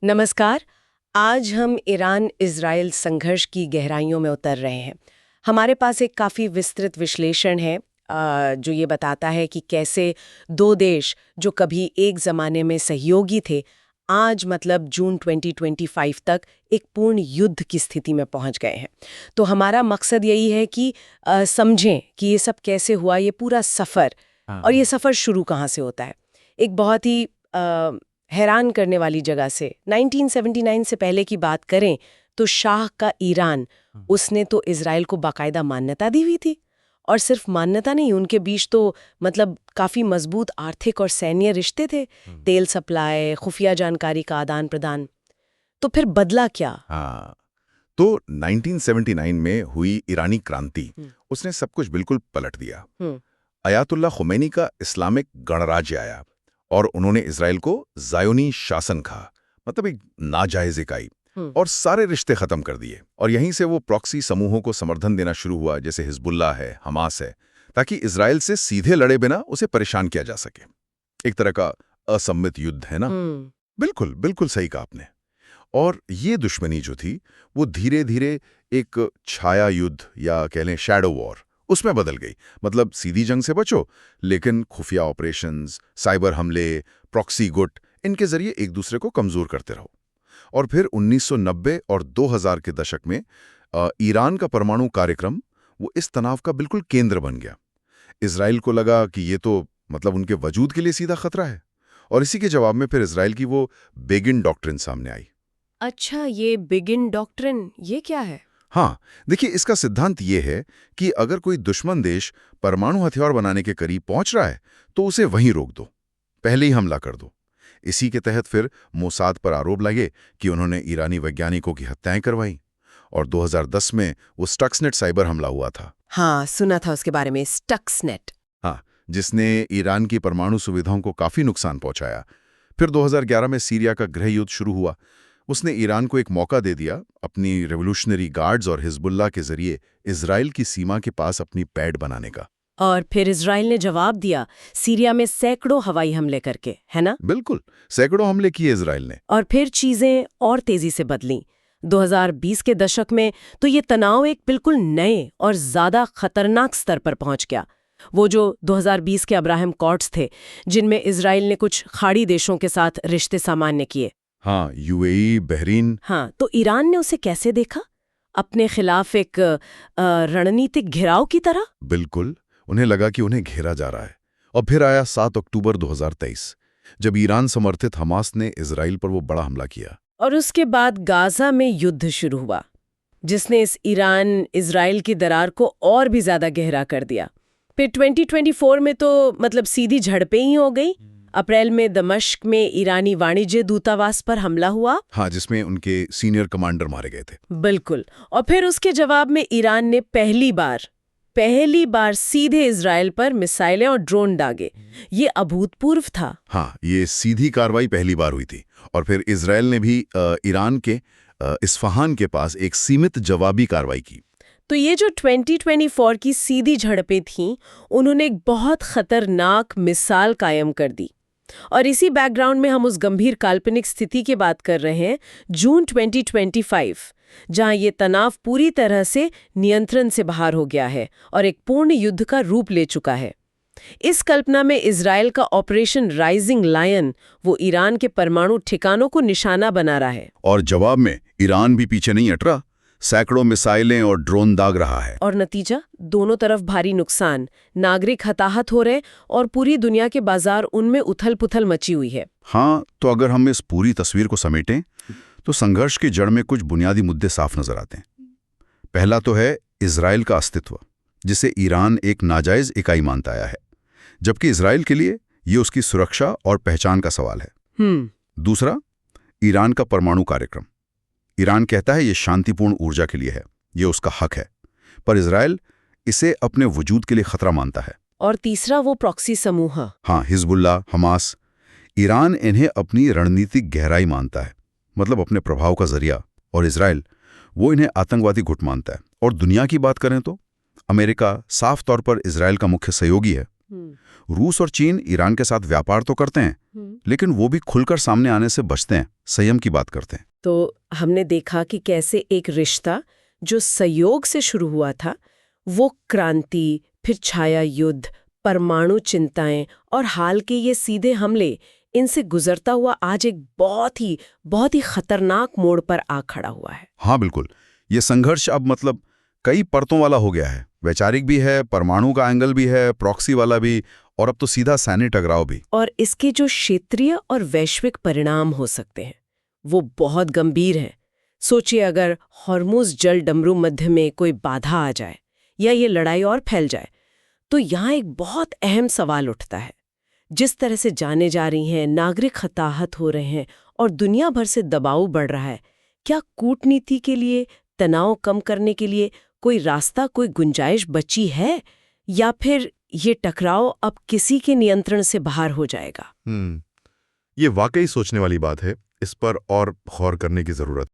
नमस्कार। आज हम ईरान इजराइल संघर्ष की गहराइयों में उतर रहे हैं। हमारे पास एक काफ़ी विस्तृत विश्लेषण है जो ये बताता है कि कैसे दो देश जो कभी एक ज़माने में सहयोगी थे, आज मतलब जून 2025 तक एक पूर्ण युद्ध की स्थिति में पहुंच गए हैं। तो हमारा मकसद यही है कि समझें कि ये सब कैसे हुआ, ये पूरा सफ़र और ये सफ़र शुरू कहाँ से होता है। एक बहुत ही हैरान करने वाली जगह से 1979 से पहले की बात करें तो शाह का ईरान, उसने तो इजराइल को बाकायदा मान्यता दी हुई थी। और सिर्फ मान्यता नहीं, उनके बीच तो मतलब काफ़ी मजबूत आर्थिक और सैन्य रिश्ते थे। तेल सप्लाई, खुफिया जानकारी का आदान प्रदान। तो फिर बदला क्या? तो 1979 में हुई ईरानी क्रांति उसने सब कुछ बिल्कुल पलट दिया। अयातुल्ला खुमैनी का इस्लामिक गणराज्य आया और उन्होंने इजराइल को ज़ायोनी शासन कहा, मतलब एक नाजायज इकाई, और सारे रिश्ते खत्म कर दिए। और यहीं से वो प्रॉक्सी समूहों को समर्थन देना शुरू हुआ, जैसे हिजबुल्लाह है, हमास है, ताकि इजराइल से सीधे लड़े बिना उसे परेशान किया जा सके। एक तरह का असम्मित युद्ध है ना। बिल्कुल बिल्कुल सही कहा आपने। और ये दुश्मनी जो थी वो धीरे धीरे एक छाया युद्ध या कह लें शैडो वॉर उसमें बदल गई। मतलब सीधी जंग से बचो, लेकिन खुफिया ऑपरेशंस, साइबर हमले, प्रॉक्सी गुट, इनके जरिए एक दूसरे को कमजोर करते रहो। और फिर 1990 और 2000 के दशक में ईरान का परमाणु कार्यक्रम वो इस तनाव का बिल्कुल केंद्र बन गया। इजराइल को लगा कि ये तो मतलब उनके वजूद के लिए सीधा खतरा है। और इसी के जवाब में फिर इजराइल की वो बेगिन डॉक्ट्रिन सामने आई। अच्छा, ये बिगिन डॉक्ट्रिन, ये क्या है? हाँ, देखिए, इसका सिद्धांत ये है कि अगर कोई दुश्मन देश परमाणु हथियार बनाने के करीब पहुंच रहा है तो उसे वहीं रोक दो, पहले ही हमला कर दो। इसी के तहत फिर मोसाद पर आरोप लगे कि उन्होंने ईरानी वैज्ञानिकों की हत्याएं करवाई। और 2010 में वो स्टक्सनेट साइबर हमला हुआ था। हाँ, सुना था उसके बारे में, स्टक्सनेट। हाँ, जिसने ईरान की परमाणु सुविधाओं को काफी नुकसान पहुंचाया। फिर 2011 में सीरिया का गृह युद्ध शुरू हुआ। उसने ईरान को एक मौका दे दिया अपनी रेवोल्यूशनरी गार्ड्स और हिजबुल्लाह के जरिए इजराइल की सीमा के पास अपनी पैड बनाने का। और फिर इजराइल ने जवाब दिया, सीरिया में सैकड़ों हवाई हमले करके, है ना? बिल्कुल, सैकड़ों हमले किए इजराइल ने। और फिर चीजें और तेजी से बदलीं। 2020 के दशक में तो ये तनाव एक बिल्कुल नए और ज्यादा खतरनाक स्तर पर पहुंच गया। वो जो 2020 के अब्राहम कॉर्ड्स थे, जिनमें इजराइल ने कुछ खाड़ी देशों के साथ रिश्ते सामान्य किए। हाँ, यूएई, बहरीन। हाँ, तो ईरान ने उसे कैसे देखा? अपने खिलाफ एक रणनीतिक घेराव की तरह? बिल्कुल, उन्हें लगा कि उन्हें घेरा जा रहा है। और फिर आया 7 अक्टूबर 2023, जब ईरान समर्थित हमास ने इजराइल पर वो बड़ा हमला किया। और उसके बाद गाजा में युद्ध शुरू हुआ, जिसने इस ईरान इजराइल की दरार को और भी ज्यादा गहरा कर दिया। फिर 2024 में तो मतलब सीधी झड़पें ही हो गई। अप्रैल में दमिश्क में ईरानी वाणिज्य दूतावास पर हमला हुआ। हाँ, जिसमें उनके सीनियर कमांडर मारे गए थे। बिल्कुल। और फिर उसके जवाब में ईरान ने पहली बार सीधे इजराइल पर मिसाइलें और ड्रोन दागे। ये अभूतपूर्व था। हाँ, ये सीधी कार्रवाई पहली बार हुई थी। और फिर इजराइल ने भी ईरान के इस्फहान के पास एक सीमित जवाबी कार्रवाई की। तो ये जो 2024 की सीधी झड़पें थीं, उन्होंने एक बहुत खतरनाक मिसाल कायम कर दी। और इसी बैकग्राउंड में हम उस गंभीर काल्पनिक स्थिति की बात कर रहे हैं, जून 2025, जहां ये तनाव पूरी तरह से नियंत्रण से बाहर हो गया है और एक पूर्ण युद्ध का रूप ले चुका है। इस कल्पना में इजराइल का ऑपरेशन राइजिंग लायन वो ईरान के परमाणु ठिकानों को निशाना बना रहा है। और जवाब में ईरान भी पीछे नहीं हट रहा, सैकड़ों मिसाइलें और ड्रोन दाग रहा है। और नतीजा, दोनों तरफ भारी नुकसान, नागरिक हताहत हो रहे और पूरी दुनिया के बाजार उनमें उथल पुथल मची हुई है। हाँ, तो अगर हम इस पूरी तस्वीर को समेटें तो संघर्ष की जड़ में कुछ बुनियादी मुद्दे साफ नजर आते हैं। पहला तो है इजराइल का अस्तित्व, जिसे ईरान एक नाजायज इकाई मानता आया है, जबकि इजराइल के लिए ये उसकी सुरक्षा और पहचान का सवाल है। दूसरा, ईरान का परमाणु कार्यक्रम। ईरान कहता है ये शांतिपूर्ण ऊर्जा के लिए है, ये उसका हक है, पर इजराइल इसे अपने वजूद के लिए खतरा मानता है। और तीसरा, वो प्रॉक्सी समूह। हाँ, हिजबुल्लाह, हमास। ईरान इन्हें अपनी रणनीतिक गहराई मानता है, मतलब अपने प्रभाव का जरिया, और इजराइल वो इन्हें आतंकवादी गुट मानता है। और दुनिया की बात करें तो अमेरिका साफ तौर पर इजराइल का मुख्य सहयोगी है। रूस और चीन ईरान के साथ व्यापार तो करते हैं, लेकिन वो भी खुलकर सामने आने से बचते हैं, संयम की बात करते हैं। तो हमने देखा कि कैसे एक रिश्ता जो सहयोग से शुरू हुआ था, वो क्रांति, फिर छाया युद्ध, परमाणु चिंताएं और हाल के ये सीधे हमले, इनसे गुजरता हुआ आज एक बहुत ही खतरनाक मोड़ पर आ खड़ा हुआ है। हाँ बिल्कुल, ये संघर्ष अब मतलब कई परतों वाला हो गया है। वैचारिक भी है, परमाणु का एंगल भी है, प्रॉक्सी वाला भी, और अब तो सीधा सैन्य टकराव भी। और इसके जो क्षेत्रीय और वैश्विक परिणाम हो सकते हैं वो बहुत गंभीर हैं। सोचिए अगर हॉर्मुज़ जल डमरू मध्य में कोई बाधा आ जाए या ये लड़ाई और फैल जाए, तो यहाँ एक बहुत अहम सवाल उठता है। जिस तरह से जाने जा रही हैं, नागरिक हताहत हो रहे हैं और दुनिया भर से दबाव बढ़ रहा है, क्या कूटनीति के लिए, तनाव कम करने के लिए कोई रास्ता, कोई गुंजाइश बची है, या फिर ये टकराव अब किसी के नियंत्रण से बाहर हो जाएगा? ये वाकई सोचने वाली बात है। इस पर और गौर करने की जरूरत